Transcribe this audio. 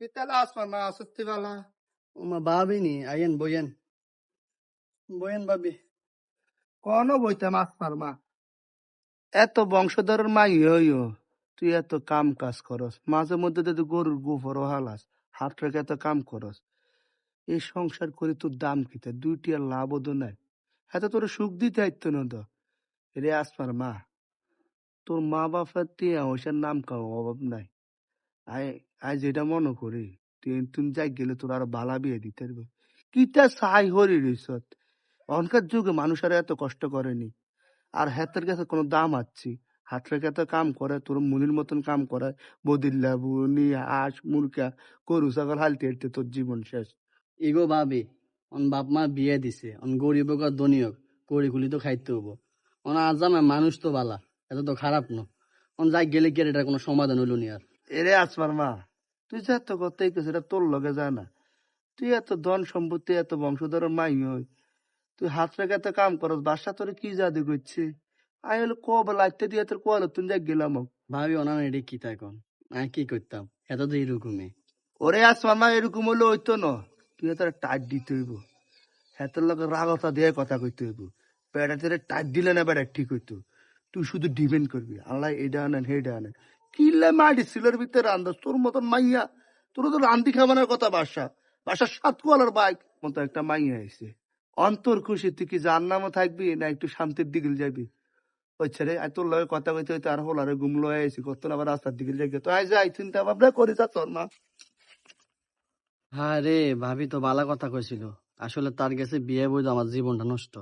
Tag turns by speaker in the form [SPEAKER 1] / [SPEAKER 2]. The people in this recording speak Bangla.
[SPEAKER 1] Pitala asman ma sutti bala.
[SPEAKER 2] ওমা ভাবি নি আইয়েন বইয়েন বইয়েন ভাবি।
[SPEAKER 1] Kono boitam asman ma. এত বংশধরের মাই হইও তুই এত কাম কাজ করস মাঝে মধ্যে তুই গরুর গোবর হালাস হাত রেখে এত কাম করস এই সংসার করে তোর দাম কিতে দুইটি আর লাভ ওদের নাই এত তোর সুখ দিতে আইতো না তো রে আসমার মা তোর মা বাপের টিয়া ওইসার নাম কাও অভাব নাই আই আই যেটা মনে করি তুই যাই গেলে তোর আরো বালা বিয়ে দিতে পারবে কিটা সাই হরি রিসত অনকার যুগে মানুষের এত কষ্ট করেনি আর হাতের কাছে কোনো দাম আছি হাত রেখে তো কাম করে তোর মুনির মতন কাম করে বদিল্লা বুনি হাঁস মুরগা গরু ছাগল হালতে হালতে তোর জীবন শেষ
[SPEAKER 2] ইগো ভাবি অন বাপ মা বিয়ে দিছে অন গরিব হোক আর ধনী হোক করি খুলি তো খাইতে হবো অন আজামে মানুষ তো বালা এত তো খারাপ ন অন যাই গেলে কি আর এটার কোনো সমাধান হইলো নি আর।
[SPEAKER 1] এরে আসমার মা তুই যা এত কথাই কেছিস এটা তোর লগে যায় না তুই এত ধন সম্পত্তি এত বংশধর মাই হই তুই হাত রেখে এত কাম করস বাসা তোর কি জাদু করছে আই হলো কবে লাগতে দিয়ে তোর কল তুই যা গেলাম
[SPEAKER 2] ভাবি ওনার এটি কি তাই কন আমি কি করতাম এত তো এরকমই।
[SPEAKER 1] ওরে আসমার মা এরকম হলে হইতো না তুই এত টাইট দিতে হইব হাতের লগে রাগতা দিয়ে কথা কইতে হইব বেড়া তেরে টাইট দিলে না বেড়া ঠিক হইতো তুই শুধু ডিপেন্ড করবি আল্লাহ এটা আনেন হেটা আনেন কিনলে মাটি সিলের ভিতরে আন্দাজ তোর মতন মাইয়া তোর তো রান্দি খাবানোর কথা বাসার 7 কোয়ালার বাইক মতো একটা মাইয়া আইছে অন্তর খুশি তুই কি যার নামও থাকবি না একটু শান্তির দিকে যাবি ওই ছেড়ে তোর লগে কথা কইতে হইতে আর হোলারে ঘুম লয়ে আইসি কত আবার রাস্তার দিকে যাই তো আই যাই চিন্তা ভাবনা করি যা তোর মা।
[SPEAKER 2] হ্যাঁ রে ভাবি তো ভালো কথা কইছিল আসলে তার কাছে বিয়ে বই আমার জীবনটা নষ্ট।